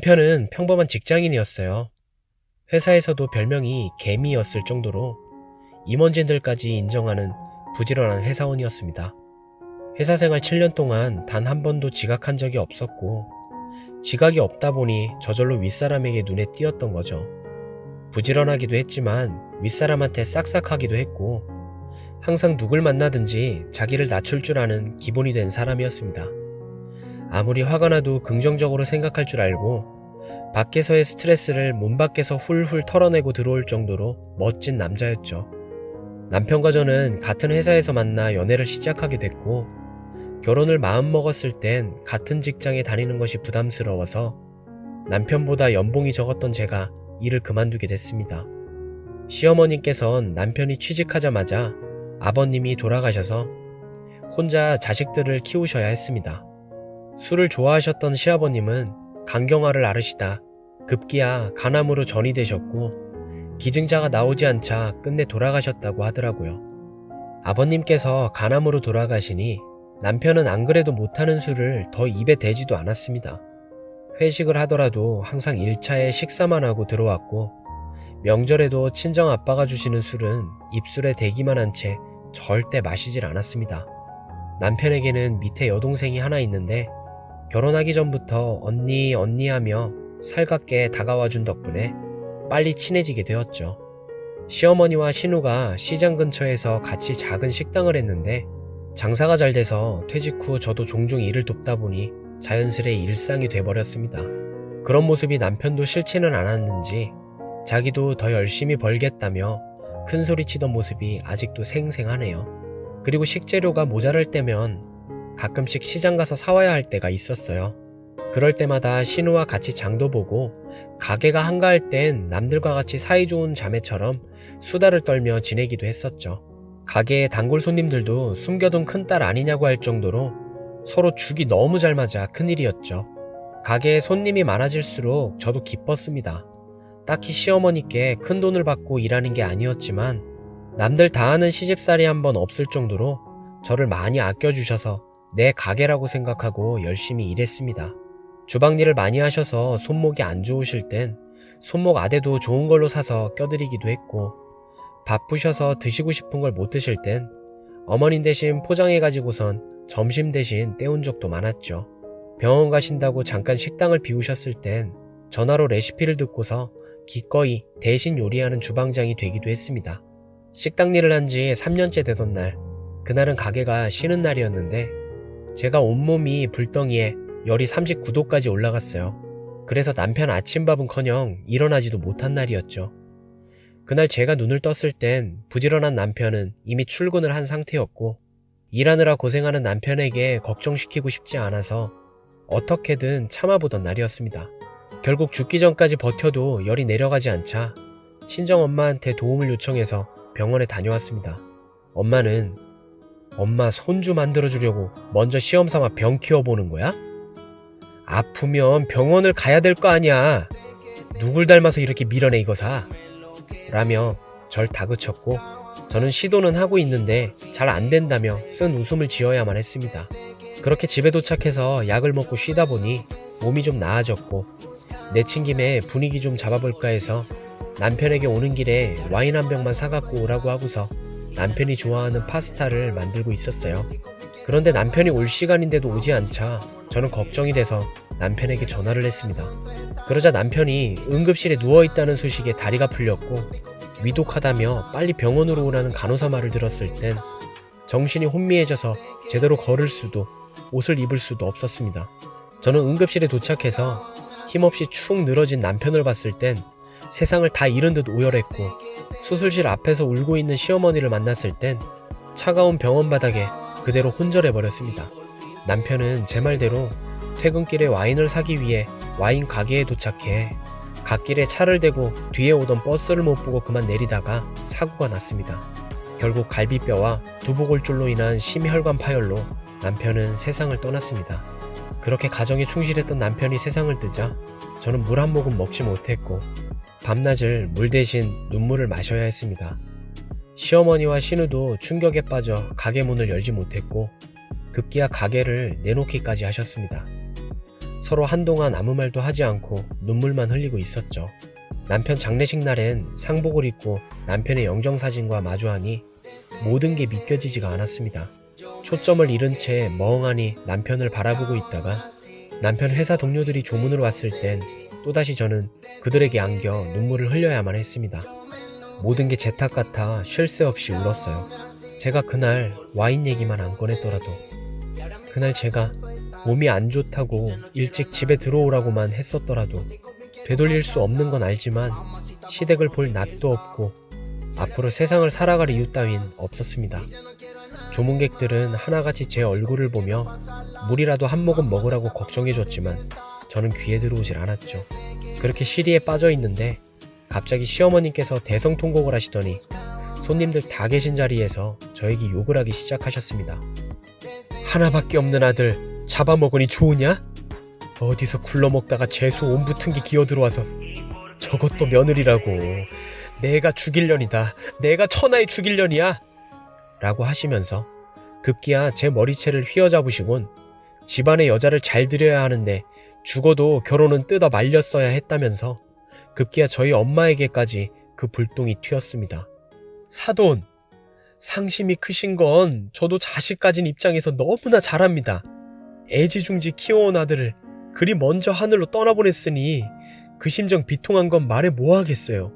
남편은 평범한 직장인이었어요. 회사에서도 별명이 개미였을 정도로 임원진들까지 인정하는 부지런한 회사원이었습니다. 회사 생활 7년 동안 단 한 번도 지각한 적이 없었고, 지각이 없다 보니 저절로 윗사람에게 눈에 띄었던 거죠. 부지런하기도 했지만 윗사람한테 싹싹하기도 했고, 항상 누굴 만나든지 자기를 낮출 줄 아는 기본이 된 사람이었습니다. 아무리 화가 나도 긍정적으로 생각할 줄 알고 밖에서의 스트레스를 문 밖에서 훌훌 털어내고 들어올 정도로 멋진 남자였죠. 남편과 저는 같은 회사에서 만나 연애를 시작하게 됐고, 결혼을 마음먹었을 땐 같은 직장에 다니는 것이 부담스러워서 남편보다 연봉이 적었던 제가 일을 그만두게 됐습니다. 시어머님께선 남편이 취직하자마자 아버님이 돌아가셔서 혼자 자식들을 키우셔야 했습니다. 술을 좋아하셨던 시아버님은 간경화를 앓으시다 급기야 간암으로 전이 되셨고, 기증자가 나오지 않자 끝내 돌아가셨다고 하더라고요. 아버님께서 간암으로 돌아가시니 남편은 안 그래도 못하는 술을 더 입에 대지도 않았습니다. 회식을 하더라도 항상 1차에 식사만 하고 들어왔고, 명절에도 친정 아빠가 주시는 술은 입술에 대기만 한 채 절대 마시질 않았습니다. 남편에게는 밑에 여동생이 하나 있는데, 결혼하기 전부터 언니 언니 하며 살갑게 다가와준 덕분에 빨리 친해지게 되었죠. 시어머니와 신우가 시장 근처에서 같이 작은 식당을 했는데, 장사가 잘 돼서 퇴직 후 저도 종종 일을 돕다 보니 자연스레 일상이 돼버렸습니다. 그런 모습이 남편도 싫지는 않았는지 자기도 더 열심히 벌겠다며 큰소리 치던 모습이 아직도 생생하네요. 그리고 식재료가 모자랄 때면 가끔씩 시장 가서 사와야 할 때가 있었어요. 그럴 때마다 신우와 같이 장도 보고, 가게가 한가할 땐 남들과 같이 사이좋은 자매처럼 수다를 떨며 지내기도 했었죠. 가게의 단골 손님들도 숨겨둔 큰딸 아니냐고 할 정도로 서로 죽이 너무 잘 맞아 큰일이었죠. 가게에 손님이 많아질수록 저도 기뻤습니다. 딱히 시어머니께 큰 돈을 받고 일하는 게 아니었지만 남들 다 하는 시집살이 한번 없을 정도로 저를 많이 아껴주셔서 내 가게라고 생각하고 열심히 일했습니다. 주방일을 많이 하셔서 손목이 안 좋으실 땐 손목 아대도 좋은 걸로 사서 껴드리기도 했고, 바쁘셔서 드시고 싶은 걸 못 드실 땐 어머님 대신 포장해가지고선 점심 대신 때운 적도 많았죠. 병원 가신다고 잠깐 식당을 비우셨을 땐 전화로 레시피를 듣고서 기꺼이 대신 요리하는 주방장이 되기도 했습니다. 식당 일을 한 지 3년째 되던 날, 그날은 가게가 쉬는 날이었는데 제가 온몸이 불덩이에 열이 39도까지 올라갔어요. 그래서 남편 아침밥은커녕 일어나지도 못한 날이었죠. 그날 제가 눈을 떴을 땐 부지런한 남편은 이미 출근을 한 상태였고, 일하느라 고생하는 남편에게 걱정시키고 싶지 않아서 어떻게든 참아보던 날이었습니다. 결국 죽기 전까지 버텨도 열이 내려가지 않자 친정엄마한테 도움을 요청해서 병원에 다녀왔습니다. 엄마는 엄마 손주 만들어주려고 먼저 시험삼아 병 키워보는 거야? 아프면 병원을 가야 될 거 아니야. 누굴 닮아서 이렇게 밀어내 이거사? 라며 절 다그쳤고, 저는 시도는 하고 있는데 잘 안 된다며 쓴 웃음을 지어야만 했습니다. 그렇게 집에 도착해서 약을 먹고 쉬다 보니 몸이 좀 나아졌고, 내친 김에 분위기 좀 잡아볼까 해서 남편에게 오는 길에 와인 한 병만 사갖고 오라고 하고서 남편이 좋아하는 파스타를 만들고 있었어요. 그런데 남편이 올 시간인데도 오지 않자 저는 걱정이 돼서 남편에게 전화를 했습니다. 그러자 남편이 응급실에 누워있다는 소식에 다리가 풀렸고, 위독하다며 빨리 병원으로 오라는 간호사 말을 들었을 땐 정신이 혼미해져서 제대로 걸을 수도 옷을 입을 수도 없었습니다. 저는 응급실에 도착해서 힘없이 축 늘어진 남편을 봤을 땐 세상을 다 잃은 듯 오열했고, 수술실 앞에서 울고 있는 시어머니를 만났을 땐 차가운 병원 바닥에 그대로 혼절해버렸습니다. 남편은 제 말대로 퇴근길에 와인을 사기 위해 와인 가게에 도착해 갓길에 차를 대고 뒤에 오던 버스를 못 보고 그만 내리다가 사고가 났습니다. 결국 갈비뼈와 두부골절로 인한 심혈관 파열로 남편은 세상을 떠났습니다. 그렇게 가정에 충실했던 남편이 세상을 뜨자 저는 물 한 모금 먹지 못했고, 밤낮을 물 대신 눈물을 마셔야 했습니다. 시어머니와 신우도 충격에 빠져 가게 문을 열지 못했고, 급기야 가게를 내놓기까지 하셨습니다. 서로 한동안 아무 말도 하지 않고 눈물만 흘리고 있었죠. 남편 장례식 날엔 상복을 입고 남편의 영정사진과 마주하니 모든 게 믿겨지지가 않았습니다. 초점을 잃은 채 멍하니 남편을 바라보고 있다가 남편 회사 동료들이 조문으로 왔을 땐 또다시 저는 그들에게 안겨 눈물을 흘려야만 했습니다. 모든 게 제 탓 같아 쉴 새 없이 울었어요. 제가 그날 와인 얘기만 안 꺼냈더라도, 그날 제가 몸이 안 좋다고 일찍 집에 들어오라고만 했었더라도 되돌릴 수 없는 건 알지만 시댁을 볼 낯도 없고 앞으로 세상을 살아갈 이유 따윈 없었습니다. 조문객들은 하나같이 제 얼굴을 보며 물이라도 한 모금 먹으라고 걱정해줬지만 저는 귀에 들어오질 않았죠. 그렇게 시리에 빠져 있는데 갑자기 시어머님께서 대성통곡을 하시더니 손님들 다 계신 자리에서 저에게 욕을 하기 시작하셨습니다. 하나밖에 없는 아들 잡아먹으니 좋으냐? 어디서 굴러먹다가 재수 온 붙은 게 기어들어와서 저것도 며느리라고, 내가 죽일년이다, 내가 천하에 죽일년이야 라고 하시면서 급기야 제 머리채를 휘어잡으시곤 집안의 여자를 잘 들여야 하는데 죽어도 결혼은 뜯어 말렸어야 했다면서 급기야 저희 엄마에게까지 그 불똥이 튀었습니다. 사돈, 상심이 크신 건 저도 자식 가진 입장에서 너무나 잘 압니다. 애지중지 키워온 아들을 그리 먼저 하늘로 떠나보냈으니 그 심정 비통한 건 말해 뭐하겠어요.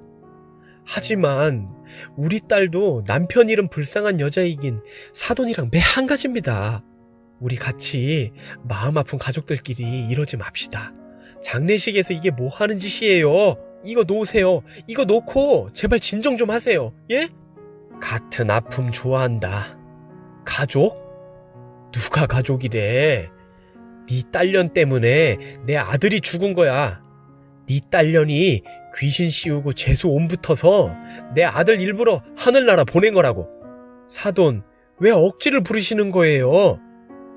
하지만 우리 딸도 남편 잃은 불쌍한 여자이긴 사돈이랑 매 한 가지입니다. 우리 같이 마음 아픈 가족들끼리 이러지 맙시다. 장례식에서 이게 뭐 하는 짓이에요. 이거 놓으세요. 이거 놓고 제발 진정 좀 하세요. 예? 같은 아픔 좋아한다. 가족? 누가 가족이래? 네 딸년 때문에 내 아들이 죽은 거야. 네 딸년이 귀신 씌우고 재수 온 붙어서 내 아들 일부러 하늘나라 보낸 거라고. 사돈, 왜 억지를 부리시는 거예요?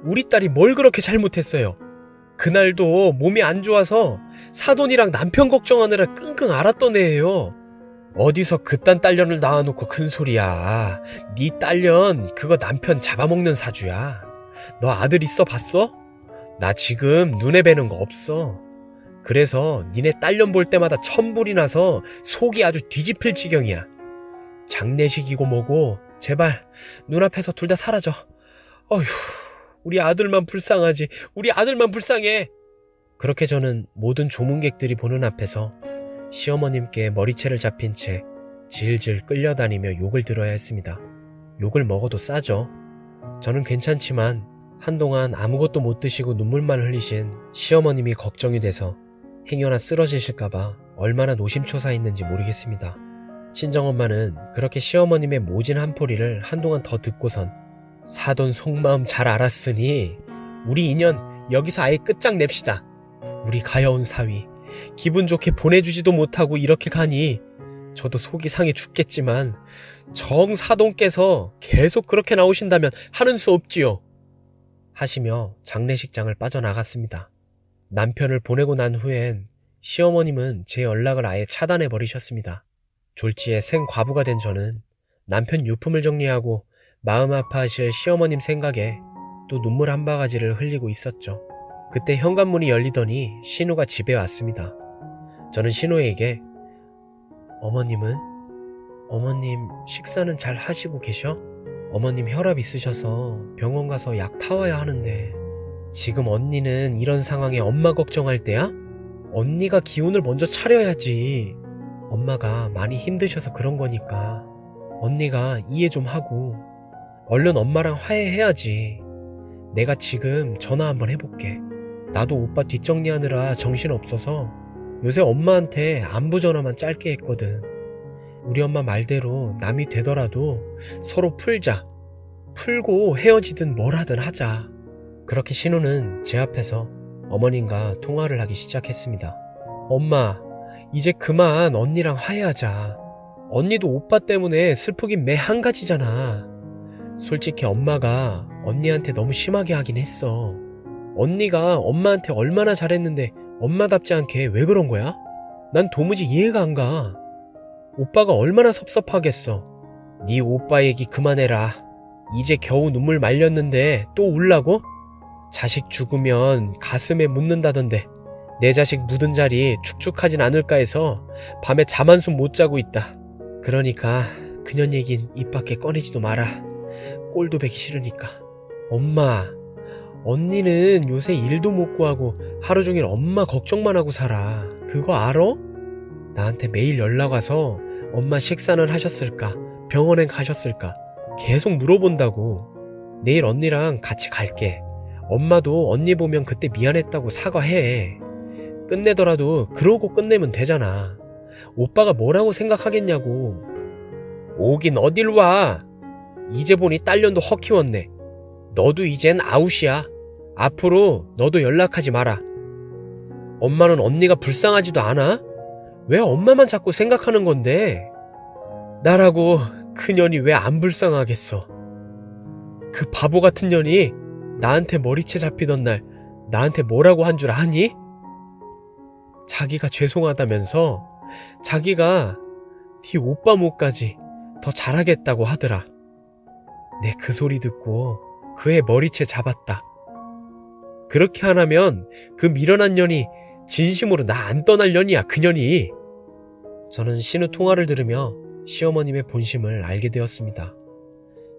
우리 딸이 뭘 그렇게 잘못했어요? 그날도 몸이 안 좋아서 사돈이랑 남편 걱정하느라 끙끙 앓았던 애예요. 어디서 그딴 딸년을 낳아놓고 큰 소리야. 네 딸년 그거 남편 잡아먹는 사주야. 너 아들 있어 봤어? 나 지금 눈에 뵈는 거 없어. 그래서 니네 딸년 볼 때마다 천불이 나서 속이 아주 뒤집힐 지경이야. 장례식이고 뭐고 제발 눈앞에서 둘 다 사라져. 어휴, 우리 아들만 불쌍하지. 우리 아들만 불쌍해. 그렇게 저는 모든 조문객들이 보는 앞에서 시어머님께 머리채를 잡힌 채 질질 끌려다니며 욕을 들어야 했습니다. 욕을 먹어도 싸죠. 저는 괜찮지만 한동안 아무것도 못 드시고 눈물만 흘리신 시어머님이 걱정이 돼서 행여나 쓰러지실까봐 얼마나 노심초사했는지 모르겠습니다. 친정엄마는 그렇게 시어머님의 모진 한포리를 한동안 더 듣고선 사돈 속마음 잘 알았으니 우리 인연 여기서 아예 끝장냅시다. 우리 가여운 사위 기분 좋게 보내주지도 못하고 이렇게 가니 저도 속이 상해 죽겠지만 정사돈께서 계속 그렇게 나오신다면 하는 수 없지요. 하시며 장례식장을 빠져나갔습니다. 남편을 보내고 난 후엔 시어머님은 제 연락을 아예 차단해 버리셨습니다. 졸지에 생과부가 된 저는 남편 유품을 정리하고 마음 아파하실 시어머님 생각에 또 눈물 한 바가지를 흘리고 있었죠. 그때 현관문이 열리더니 신우가 집에 왔습니다. 저는 신우에게 어머님 식사는 잘 하시고 계셔? 어머님 혈압 있으셔서 병원 가서 약 타와야 하는데 지금 언니는 이런 상황에 엄마 걱정할 때야? 언니가 기운을 먼저 차려야지. 엄마가 많이 힘드셔서 그런 거니까 언니가 이해 좀 하고 얼른 엄마랑 화해해야지. 내가 지금 전화 한번 해볼게. 나도 오빠 뒷정리하느라 정신없어서 요새 엄마한테 안부 전화만 짧게 했거든. 우리 엄마 말대로 남이 되더라도 서로 풀자. 풀고 헤어지든 뭘 하든 하자. 그렇게 신우는 제 앞에서 어머님과 통화를 하기 시작했습니다. 엄마, 이제 그만 언니랑 화해하자. 언니도 오빠 때문에 슬프긴 매 한 가지잖아. 솔직히 엄마가 언니한테 너무 심하게 하긴 했어. 언니가 엄마한테 얼마나 잘했는데 엄마답지 않게 왜 그런 거야? 난 도무지 이해가 안 가. 오빠가 얼마나 섭섭하겠어. 네 오빠 얘기 그만해라. 이제 겨우 눈물 말렸는데 또 울라고? 자식 죽으면 가슴에 묻는다던데 내 자식 묻은 자리 축축하진 않을까 해서 밤에 잠 한숨 못 자고 있다. 그러니까 그년 얘긴 입 밖에 꺼내지도 마라. 꼴도 배기 싫으니까. 엄마, 언니는 요새 일도 못 구하고 하루 종일 엄마 걱정만 하고 살아. 그거 알아? 나한테 매일 연락 와서 엄마 식사는 하셨을까? 병원엔 가셨을까? 계속 물어본다고. 내일 언니랑 같이 갈게. 엄마도 언니 보면 그때 미안했다고 사과해. 끝내더라도 그러고 끝내면 되잖아. 오빠가 뭐라고 생각하겠냐고. 오긴 어딜 와. 이제 보니 딸년도 허 키웠네. 너도 이젠 아웃이야. 앞으로 너도 연락하지 마라. 엄마는 언니가 불쌍하지도 않아? 왜 엄마만 자꾸 생각하는 건데? 나라고 그년이 왜 안 불쌍하겠어? 그 바보 같은 년이 나한테 머리채 잡히던 날 나한테 뭐라고 한 줄 아니? 자기가 죄송하다면서 자기가 네 오빠 목까지 더 잘하겠다고 하더라. 내 그 소리 듣고 그의 머리채 잡았다. 그렇게 안 하면 그 미련한 년이 진심으로 나 안 떠날 년이야, 그 년이. 저는 신우 통화를 들으며 시어머님의 본심을 알게 되었습니다.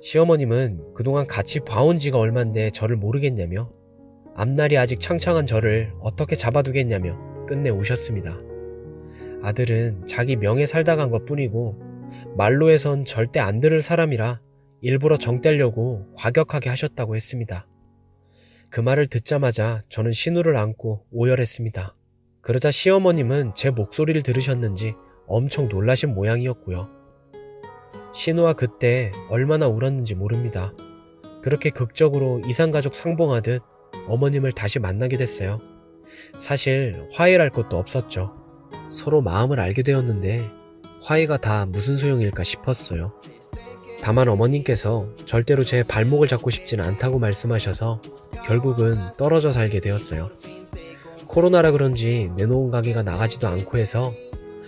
시어머님은 그동안 같이 봐온 지가 얼만데 저를 모르겠냐며 앞날이 아직 창창한 저를 어떻게 잡아두겠냐며 끝내 우셨습니다. 아들은 자기 명예 살다 간 것뿐이고 말로 해선 절대 안 들을 사람이라 일부러 정 떼려고 과격하게 하셨다고 했습니다. 그 말을 듣자마자 저는 신우를 안고 오열했습니다. 그러자 시어머님은 제 목소리를 들으셨는지 엄청 놀라신 모양이었고요. 신우와 그때 얼마나 울었는지 모릅니다. 그렇게 극적으로 이산가족 상봉하듯 어머님을 다시 만나게 됐어요. 사실 화해할 것도 없었죠. 서로 마음을 알게 되었는데 화해가 다 무슨 소용일까 싶었어요. 다만 어머님께서 절대로 제 발목을 잡고 싶지는 않다고 말씀하셔서 결국은 떨어져 살게 되었어요. 코로나라 그런지 내놓은 가게가 나가지도 않고 해서